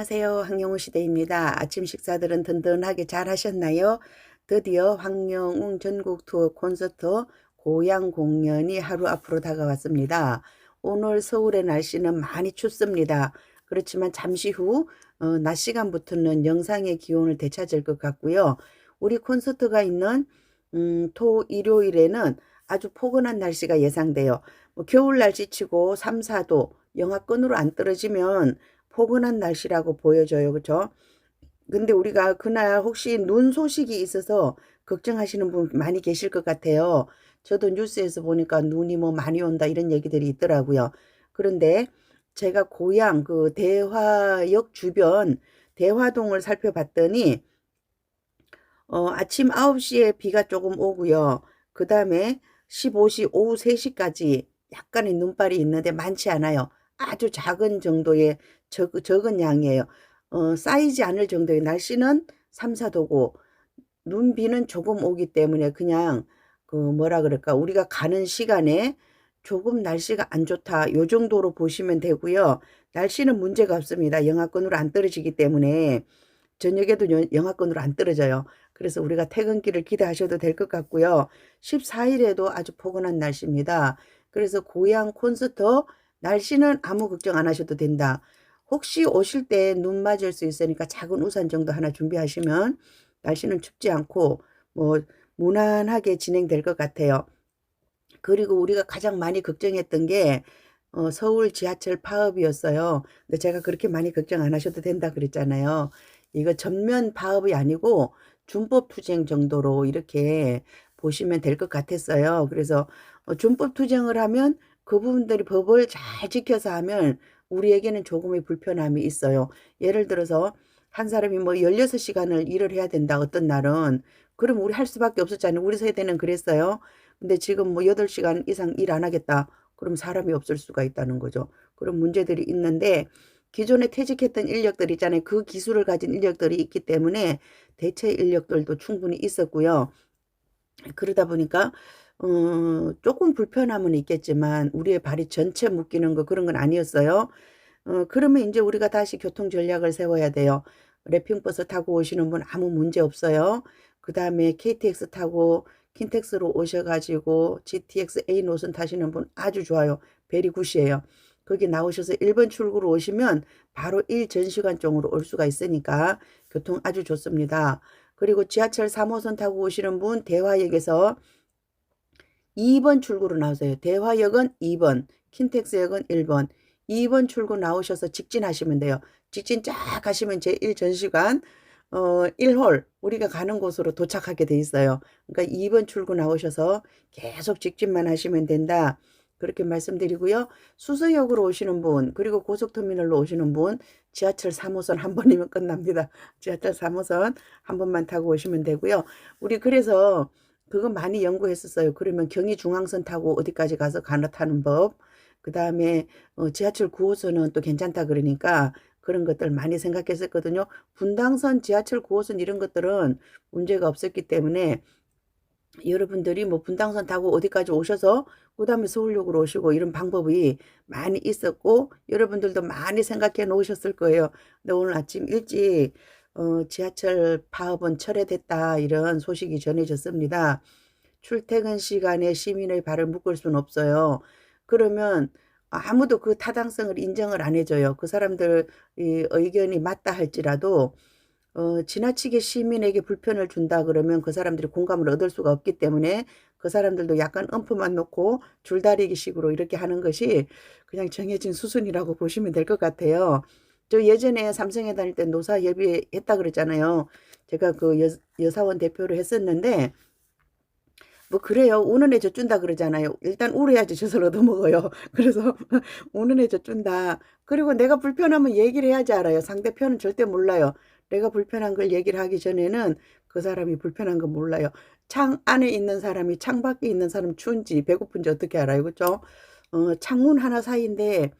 안녕하세요. 황영우 시대입니다. 아침 식사들은 든든하게 잘 하셨나요? 드디어 황영웅 전국 투어 콘서트 고향 공연이 하루 앞으로 다가왔습니다. 오늘 서울의 날씨는 많이 춥습니다. 그렇지만 잠시 후 낮 시간부터는 영상의 기온을 되찾을 것 같고요. 우리 콘서트가 있는 일요일에는 아주 포근한 날씨가 예상돼요. 뭐 겨울 날씨치고 3, 4도 영하권으로 안 떨어지면 포근한 날씨라고 보여져요. 그렇죠? 근데 우리가 그날 혹시 눈 소식이 있어서 걱정하시는 분 많이 계실 것 같아요. 저도 뉴스에서 보니까 눈이 뭐 많이 온다 이런 얘기들이 있더라고요. 그런데 제가 고향 그 대화역 주변 대화동을 살펴봤더니 아침 9시에 비가 조금 오고요. 그 다음에 15시 오후 3시까지 약간의 눈발이 있는데 많지 않아요. 아주 작은 정도의 적은 양이에요. 쌓이지 않을 정도의 날씨는 3, 4도고 눈비는 조금 오기 때문에 그냥 그 뭐라 그럴까 우리가 가는 시간에 조금 날씨가 안 좋다 요 정도로 보시면 되고요. 날씨는 문제가 없습니다. 영하권으로 안 떨어지기 때문에 저녁에도 영하권으로 안 떨어져요. 그래서 우리가 퇴근길을 기대하셔도 될 것 같고요. 14일에도 아주 포근한 날씨입니다. 그래서 고향 콘서트 날씨는 아무 걱정 안 하셔도 된다. 혹시 오실 때 눈 맞을 수 있으니까 작은 우산 정도 하나 준비하시면 날씨는 춥지 않고 뭐 무난하게 진행될 것 같아요. 그리고 우리가 가장 많이 걱정했던 게 서울 지하철 파업이었어요. 근데 제가 그렇게 많이 걱정 안 하셔도 된다 그랬잖아요. 이거 전면 파업이 아니고 준법 투쟁 정도로 이렇게 보시면 될 것 같았어요. 그래서 준법 투쟁을 하면 그 부분들이 법을 잘 지켜서 하면 우리에게는 조금의 불편함이 있어요. 예를 들어서 한 사람이 뭐 16시간을 일을 해야 된다 어떤 날은 그럼 우리 할 수밖에 없었잖아요. 우리 세대는 그랬어요. 근데 지금 뭐 8시간 이상 일 안 하겠다. 그럼 사람이 없을 수가 있다는 거죠. 그런 문제들이 있는데 기존에 퇴직했던 인력들 있잖아요. 그 기술을 가진 인력들이 있기 때문에 대체 인력들도 충분히 있었고요. 그러다 보니까 조금 불편함은 있겠지만 우리의 발이 전체 묶이는 거 그런 건 아니었어요. 그러면 이제 우리가 다시 교통 전략을 세워야 돼요. 래핑버스 타고 오시는 분 아무 문제 없어요. 그 다음에 KTX 타고 킨텍스로 오셔가지고 GTX A 노선 타시는 분 아주 좋아요. 베리 굿이에요. 거기 나오셔서 1번 출구로 오시면 바로 1전시관쪽으로 올 수가 있으니까 교통 아주 좋습니다. 그리고 지하철 3호선 타고 오시는 분 대화역에서 2번 출구로 나오세요. 대화역은 2번, 킨텍스역은 1번. 2번 출구 나오셔서 직진하시면 돼요. 직진 쫙 가시면 제1전시관 1홀 우리가 가는 곳으로 도착하게 돼 있어요. 그러니까 2번 출구 나오셔서 계속 직진만 하시면 된다. 그렇게 말씀드리고요. 수서역으로 오시는 분 그리고 고속터미널로 오시는 분 지하철 3호선 한 번이면 끝납니다. 지하철 3호선 한 번만 타고 오시면 되고요. 우리 그래서 그거 많이 연구했었어요. 그러면 경의중앙선 타고 어디까지 가서 갈아타는 법. 그 다음에 지하철 9호선은 또 괜찮다 그러니까 그런 것들 많이 생각했었거든요. 분당선, 지하철 9호선 이런 것들은 문제가 없었기 때문에 여러분들이 뭐 분당선 타고 어디까지 오셔서 그 다음에 서울역으로 오시고 이런 방법이 많이 있었고 여러분들도 많이 생각해 놓으셨을 거예요. 근데 오늘 아침 일찍 지하철 파업은 철회됐다 이런 소식이 전해졌습니다. 출퇴근 시간에 시민의 발을 묶을 수는 없어요. 그러면 아무도 그 타당성을 인정을 안 해줘요. 그 사람들 의견이 맞다 할지라도 지나치게 시민에게 불편을 준다 그러면 그 사람들이 공감을 얻을 수가 없기 때문에 그 사람들도 약간 엄포만 놓고 줄다리기 식으로 이렇게 하는 것이 그냥 정해진 수순이라고 보시면 될 것 같아요. 저 예전에 삼성에 다닐 때 노사협의 했다 그랬잖아요. 제가 그 여사원 대표를 했었는데 뭐 그래요. 우는 애 젖준다 그러잖아요. 일단 울어야지 젖을 얻어먹어요. 그래서 우는 애 젖준다. 그리고 내가 불편하면 얘기를 해야지 알아요. 상대편은 절대 몰라요. 내가 불편한 걸 얘기를 하기 전에는 그 사람이 불편한 거 몰라요. 창 안에 있는 사람이 창 밖에 있는 사람 추운지 배고픈지 어떻게 알아요. 그렇죠? 창문 하나 사이인데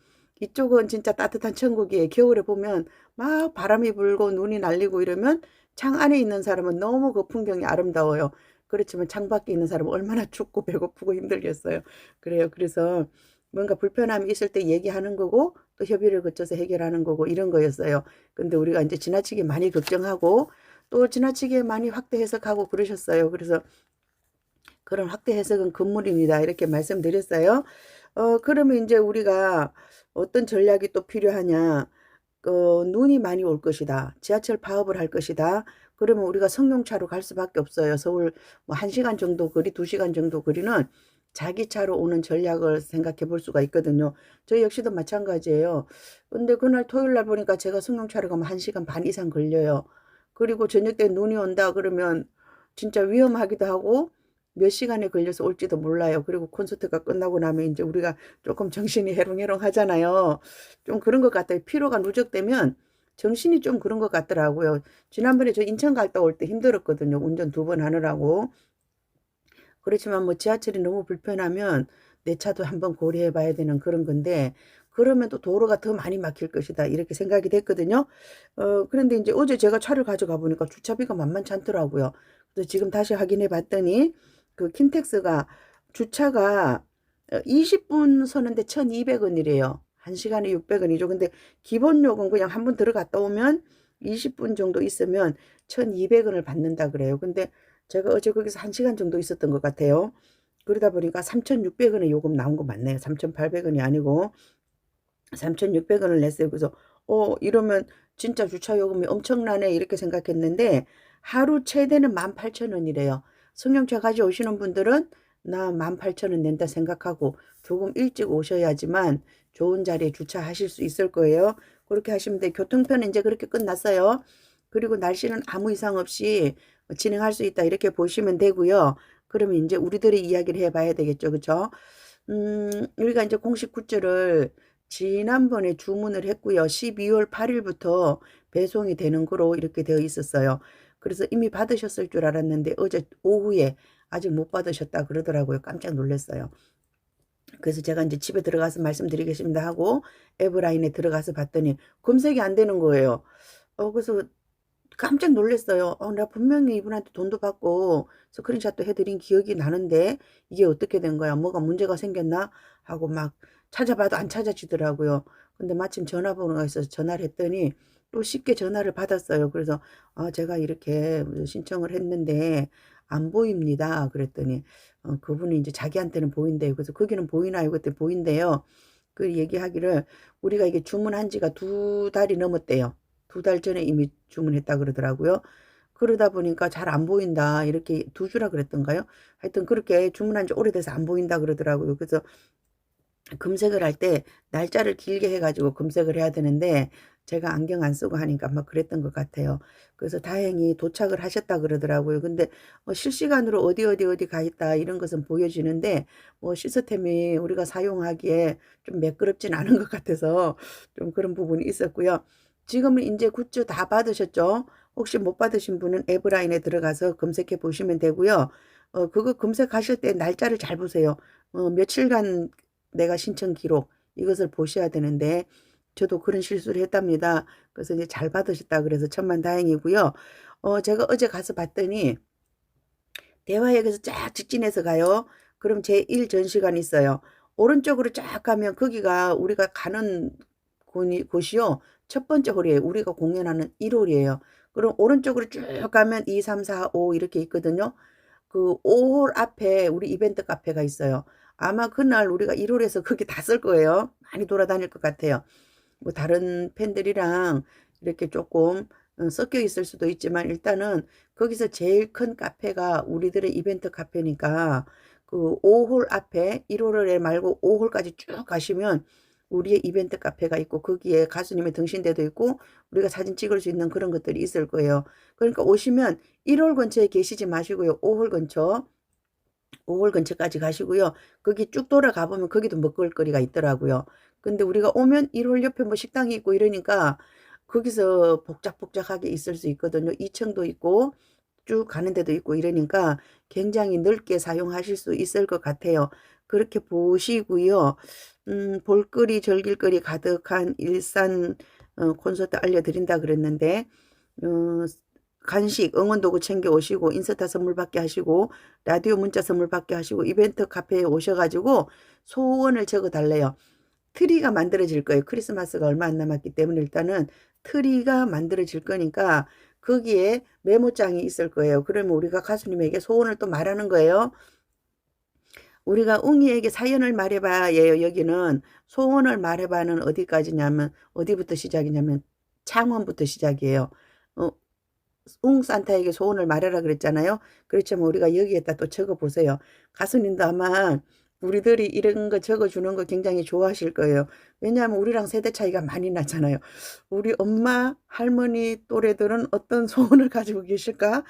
이쪽은 진짜 따뜻한 천국이에요. 겨울에 보면 막 바람이 불고 눈이 날리고 이러면 창 안에 있는 사람은 너무 그 풍경이 아름다워요. 그렇지만 창밖에 있는 사람은 얼마나 춥고 배고프고 힘들겠어요. 그래요. 그래서 뭔가 불편함이 있을 때 얘기하는 거고 또 협의를 거쳐서 해결하는 거고 이런 거였어요. 근데 우리가 이제 지나치게 많이 걱정하고 또 지나치게 많이 확대 해석하고 그러셨어요. 그래서 그런 확대 해석은 금물입니다. 이렇게 말씀드렸어요. 그러면 이제 우리가 어떤 전략이 또 필요하냐. 눈이 많이 올 것이다. 지하철 파업을 할 것이다. 그러면 우리가 승용차로 갈 수밖에 없어요. 서울 뭐 1시간 정도 거리, 2시간 정도 거리는 자기 차로 오는 전략을 생각해 볼 수가 있거든요. 저 역시도 마찬가지예요. 근데 그날 토요일 날 보니까 제가 승용차로 가면 1시간 반 이상 걸려요. 그리고 저녁 때 눈이 온다 그러면 진짜 위험하기도 하고 몇 시간에 걸려서 올지도 몰라요. 그리고 콘서트가 끝나고 나면 이제 우리가 조금 정신이 해롱해롱 하잖아요. 좀 그런 것 같아요. 피로가 누적되면 정신이 좀 그런 것 같더라고요. 지난번에 저 인천 갔다 올 때 힘들었거든요. 운전 2번 하느라고. 그렇지만 뭐 지하철이 너무 불편하면 내 차도 한번 고려해 봐야 되는 그런 건데 그러면 또 도로가 더 많이 막힐 것이다. 이렇게 생각이 됐거든요. 그런데 이제 어제 제가 차를 가져가 보니까 주차비가 만만치 않더라고요. 그래서 지금 다시 확인해 봤더니 그 킨텍스가 주차가 20분 서는데 1,200원이래요. 1시간에 600원이죠. 근데 기본 요금 그냥 한번 들어갔다 오면 20분 정도 있으면 1,200원을 받는다 그래요. 근데 제가 어제 거기서 1시간 정도 있었던 것 같아요. 그러다 보니까 3,600원의 요금 나온 거 맞네요. 3,800원이 아니고 3,600원을 냈어요. 그래서 이러면 진짜 주차 요금이 엄청나네 이렇게 생각했는데 하루 최대는 18,000원이래요. 승용차 가져오시는 분들은 나 18,000원 낸다 생각하고 조금 일찍 오셔야지만 좋은 자리에 주차하실 수 있을 거예요. 그렇게 하시면 돼. 교통편은 이제 그렇게 끝났어요. 그리고 날씨는 아무 이상 없이 진행할 수 있다 이렇게 보시면 되고요. 그러면 이제 우리들이 이야기를 해봐야 되겠죠. 그렇죠? 우리가 이제 공식 굿즈를 지난번에 주문을 했고요. 12월 8일부터 배송이 되는 거로 이렇게 되어 있었어요. 그래서 이미 받으셨을 줄 알았는데 어제 오후에 아직 못 받으셨다 그러더라고요. 깜짝 놀랐어요. 그래서 제가 이제 집에 들어가서 말씀드리겠습니다 하고 앱라인에 들어가서 봤더니 검색이 안 되는 거예요. 그래서 깜짝 놀랐어요. 나 분명히 이분한테 돈도 받고 스크린샷도 해드린 기억이 나는데 이게 어떻게 된 거야? 뭐가 문제가 생겼나? 하고 막 찾아봐도 안 찾아지더라고요. 근데 마침 전화번호가 있어서 전화를 했더니 또 쉽게 전화를 받았어요. 그래서 제가 이렇게 신청을 했는데 안 보입니다. 그랬더니 그분이 이제 자기한테는 보인대요. 그래서 거기는 보이나요? 그때 보인대요. 그 얘기하기를 우리가 이게 주문한 지가 2달이 넘었대요. 2달 전에 이미 주문했다 그러더라고요. 그러다 보니까 잘 안 보인다. 이렇게 2주라 그랬던가요? 하여튼 그렇게 주문한 지 오래돼서 안 보인다 그러더라고요. 그래서 검색을 할 때 날짜를 길게 해가지고 검색을 해야 되는데 제가 안경 안 쓰고 하니까 막 그랬던 것 같아요. 그래서 다행히 도착을 하셨다 그러더라고요. 근데 실시간으로 어디 가 있다 이런 것은 보여지는데 뭐 시스템이 우리가 사용하기에 좀 매끄럽진 않은 것 같아서 좀 그런 부분이 있었고요. 지금은 이제 굿즈 다 받으셨죠? 혹시 못 받으신 분은 앱라인에 들어가서 검색해 보시면 되고요. 그거 검색하실 때 날짜를 잘 보세요. 며칠간 내가 신청 기록 이것을 보셔야 되는데 저도 그런 실수를 했답니다. 그래서 이제 잘 받으셨다 그래서 천만다행이고요. 제가 어제 가서 봤더니 대화역에서 쫙 직진해서 가요. 그럼 제1 전시관 있어요. 오른쪽으로 쫙 가면 거기가 우리가 가는 곳이요. 첫 번째 홀이에요. 우리가 공연하는 1홀이에요. 그럼 오른쪽으로 쭉 가면 2, 3, 4, 5 이렇게 있거든요. 그 5홀 앞에 우리 이벤트 카페가 있어요. 아마 그날 우리가 1홀에서 거기 다 쓸 거예요. 많이 돌아다닐 것 같아요. 뭐 다른 팬들이랑 이렇게 조금 섞여 있을 수도 있지만 일단은 거기서 제일 큰 카페가 우리들의 이벤트 카페니까 그 5홀 앞에 1홀에 말고 5홀까지 쭉 가시면 우리의 이벤트 카페가 있고 거기에 가수님의 등신대도 있고 우리가 사진 찍을 수 있는 그런 것들이 있을 거예요. 그러니까 오시면 1홀 근처에 계시지 마시고요. 5홀 근처까지 가시고요. 거기 쭉 돌아가 보면 거기도 먹을거리가 있더라고요. 근데 우리가 오면 1홀 옆에 뭐 식당이 있고 이러니까 거기서 복작복작하게 있을 수 있거든요. 2층도 있고 쭉 가는 데도 있고 이러니까 굉장히 넓게 사용하실 수 있을 것 같아요. 그렇게 보시고요. 볼거리 절길거리 가득한 일산 콘서트 알려드린다 그랬는데 어, 간식, 응원도구 챙겨 오시고 인스타 선물 받게 하시고 라디오 문자 선물 받게 하시고 이벤트 카페에 오셔가지고 소원을 적어 달래요. 트리가 만들어질 거예요. 크리스마스가 얼마 안 남았기 때문에 일단은 트리가 만들어질 거니까 거기에 메모장이 있을 거예요. 그러면 우리가 가수님에게 소원을 또 말하는 거예요. 우리가 웅이에게 사연을 말해봐 예요. 여기는 소원을 말해봐는 어디까지냐면 어디부터 시작이냐면 창원부터 시작이에요. 어, 웅 산타에게 소원을 말해라 그랬잖아요. 그렇지만 우리가 여기에다 또 적어 보세요. 가수님도 아마 우리들이 이런 거 적어주는 거 굉장히 좋아하실 거예요. 왜냐하면 우리랑 세대 차이가 많이 나잖아요. 우리 엄마, 할머니 또래들은 어떤 소원을 가지고 계실까?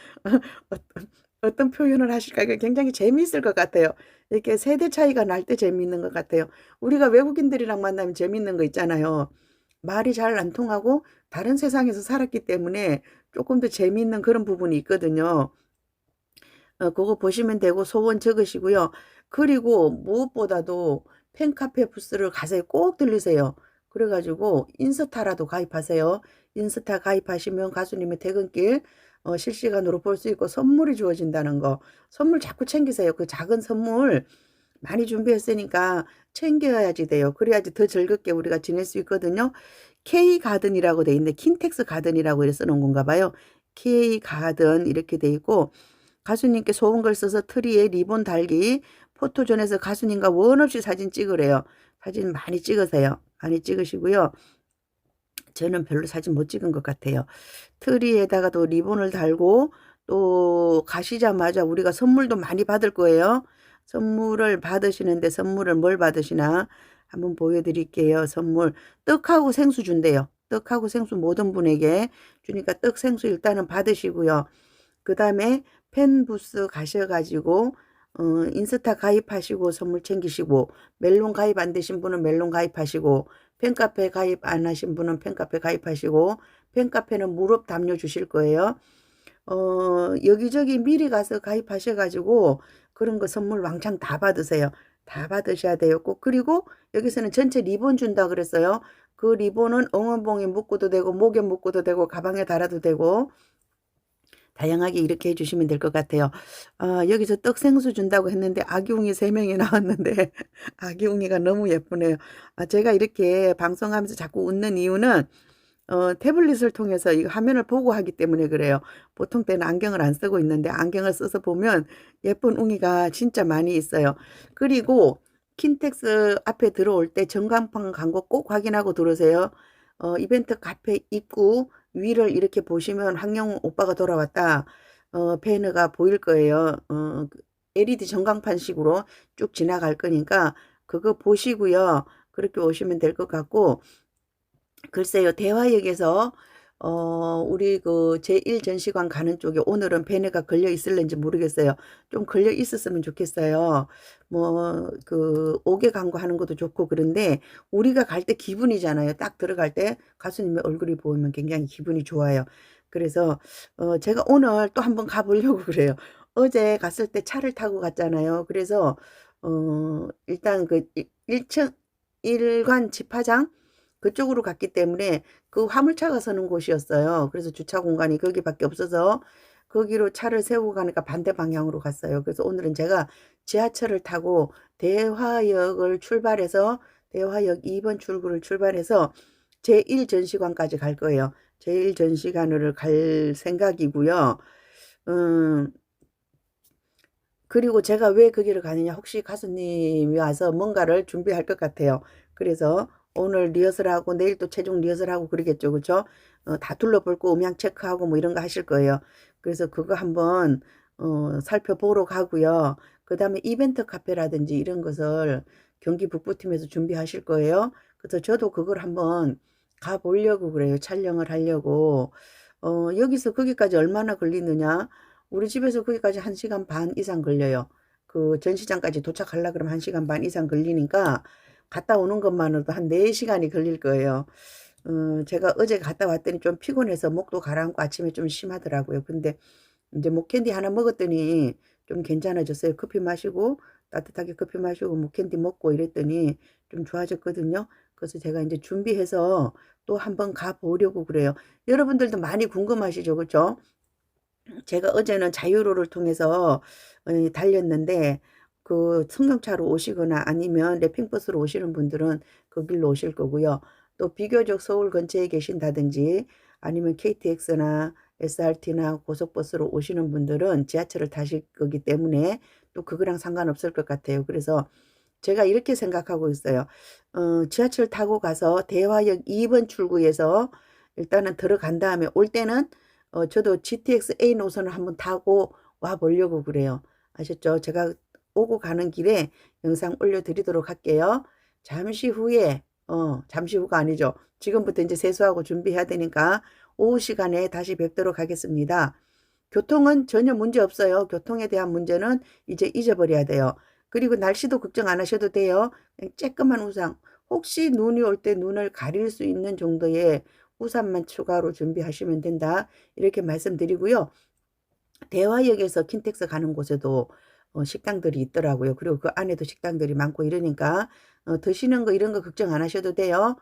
어떤 표현을 하실까? 이게 굉장히 재미있을 것 같아요. 이렇게 세대 차이가 날 때 재미있는 것 같아요. 우리가 외국인들이랑 만나면 재미있는 거 있잖아요. 말이 잘 안 통하고 다른 세상에서 살았기 때문에 조금 더 재미있는 그런 부분이 있거든요. 그거 보시면 되고 소원 적으시고요. 그리고 무엇보다도 팬카페 부스를 가서 꼭 들르세요. 그래가지고 인스타라도 가입하세요. 인스타 가입하시면 가수님의 퇴근길 실시간으로 볼 수 있고 선물이 주어진다는 거. 선물 자꾸 챙기세요. 그 작은 선물 많이 준비했으니까 챙겨야지 돼요. 그래야지 더 즐겁게 우리가 지낼 수 있거든요. K 가든이라고 돼 있는데 킨텍스 가든이라고 이렇게 써놓은 건가 봐요. K 가든 이렇게 돼 있고 가수님께 소원글 써서 트리에 리본 달기 포토존에서 가수님과 원 없이 사진 찍으래요. 사진 많이 찍으세요. 많이 찍으시고요. 저는 별로 사진 못 찍은 것 같아요. 트리에다가 또 리본을 달고 또 가시자마자 우리가 선물도 많이 받을 거예요. 선물을 받으시는데 선물을 뭘 받으시나 한번 보여드릴게요. 선물 떡하고 생수 준대요. 떡하고 생수 모든 분에게 주니까 떡 생수 일단은 받으시고요. 그 다음에 팬부스 가셔가지고 인스타 가입하시고 선물 챙기시고 멜론 가입 안 되신 분은 멜론 가입하시고 팬카페 가입 안 하신 분은 팬카페 가입하시고 팬카페는 무릎 담요 주실 거예요. 여기저기 미리 가서 가입하셔가지고 그런 거 선물 왕창 다 받으세요. 다 받으셔야 돼요. 꼭 그리고 여기서는 전체 리본 준다 그랬어요. 그 리본은 응원봉에 묶어도 되고 목에 묶어도 되고 가방에 달아도 되고 다양하게 이렇게 해주시면 될 것 같아요. 여기서 떡생수 준다고 했는데 아기웅이 3명이 나왔는데 아기웅이가 너무 예쁘네요. 제가 이렇게 방송하면서 자꾸 웃는 이유는 태블릿을 통해서 이 화면을 보고 하기 때문에 그래요. 보통 때는 안경을 안 쓰고 있는데 안경을 써서 보면 예쁜 웅이가 진짜 많이 있어요. 그리고 킨텍스 앞에 들어올 때 전광판 광고 꼭 확인하고 들어오세요. 이벤트 카페 입구 위를 이렇게 보시면 황영우 오빠가 돌아왔다. 배너가 보일 거예요. LED 전광판식으로 쭉 지나갈 거니까 그거 보시고요. 그렇게 오시면 될 것 같고 글쎄요. 대화역에서 우리 그 제1전시관 가는 쪽에 오늘은 배너가 걸려 있을는지 모르겠어요. 좀 걸려 있었으면 좋겠어요. 뭐 그 옥외 광고하는 것도 좋고 그런데 우리가 갈 때 기분이잖아요. 딱 들어갈 때 가수님의 얼굴이 보이면 굉장히 기분이 좋아요. 그래서 제가 오늘 또 한번 가보려고 그래요. 어제 갔을 때 차를 타고 갔잖아요. 그래서 일단 그 1층 일관 집화장 그쪽으로 갔기 때문에 그 화물차가 서는 곳이었어요. 그래서 주차 공간이 거기밖에 없어서 거기로 차를 세우고 가니까 반대 방향으로 갔어요. 그래서 오늘은 제가 지하철을 타고 대화역을 출발해서 대화역 2번 출구를 출발해서 제1전시관까지 갈 거예요. 제1전시관으로 갈 생각이고요. 그리고 제가 왜 거기를 가느냐 혹시 가수님이 와서 뭔가를 준비할 것 같아요. 그래서 오늘 리허설하고 내일 또 최종 리허설하고 그러겠죠. 그렇죠? 다 둘러볼 거 음향 체크하고 뭐 이런 거 하실 거예요. 그래서 그거 한번 살펴보러 가고요. 그 다음에 이벤트 카페라든지 이런 것을 경기 북부팀에서 준비하실 거예요. 그래서 저도 그걸 한번 가보려고 그래요. 촬영을 하려고. 여기서 거기까지 얼마나 걸리느냐. 우리 집에서 거기까지 1시간 반 이상 걸려요. 그 전시장까지 도착하려고 그러면 1시간 반 이상 걸리니까 갔다 오는 것만으로도 한 4시간이 걸릴 거예요. 제가 어제 갔다 왔더니 좀 피곤해서 목도 가라앉고 아침에 좀 심하더라고요. 근데 이제 목캔디 하나 먹었더니 좀 괜찮아졌어요. 커피 마시고 따뜻하게 커피 마시고 목캔디 먹고 이랬더니 좀 좋아졌거든요. 그래서 제가 이제 준비해서 또 한번 가보려고 그래요. 여러분들도 많이 궁금하시죠? 그렇죠? 제가 어제는 자유로를 통해서 달렸는데 그 승용차로 오시거나 아니면 랩핑버스로 오시는 분들은 그 길로 오실 거고요. 또 비교적 서울 근처에 계신다든지 아니면 KTX나 SRT나 고속버스로 오시는 분들은 지하철을 타실 거기 때문에 또 그거랑 상관없을 것 같아요. 그래서 제가 이렇게 생각하고 있어요. 지하철 타고 가서 대화역 2번 출구에서 일단은 들어간 다음에 올 때는 저도 GTX A 노선을 한번 타고 와 보려고 그래요. 아셨죠? 제가 오고 가는 길에 영상 올려드리도록 할게요. 잠시 후에, 잠시 후가 아니죠. 지금부터 이제 세수하고 준비해야 되니까 오후 시간에 다시 뵙도록 하겠습니다. 교통은 전혀 문제 없어요. 교통에 대한 문제는 이제 잊어버려야 돼요. 그리고 날씨도 걱정 안 하셔도 돼요. 그냥 쬐끄만 우산. 혹시 눈이 올 때 눈을 가릴 수 있는 정도의 우산만 추가로 준비하시면 된다. 이렇게 말씀드리고요. 대화역에서 킨텍스 가는 곳에도 식당들이 있더라고요. 그리고 그 안에도 식당들이 많고 이러니까 드시는 거 이런 거 걱정 안 하셔도 돼요.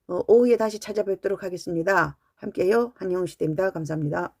오후에 다시 찾아뵙도록 하겠습니다. 함께요. 한영웅 시대입니다. 감사합니다.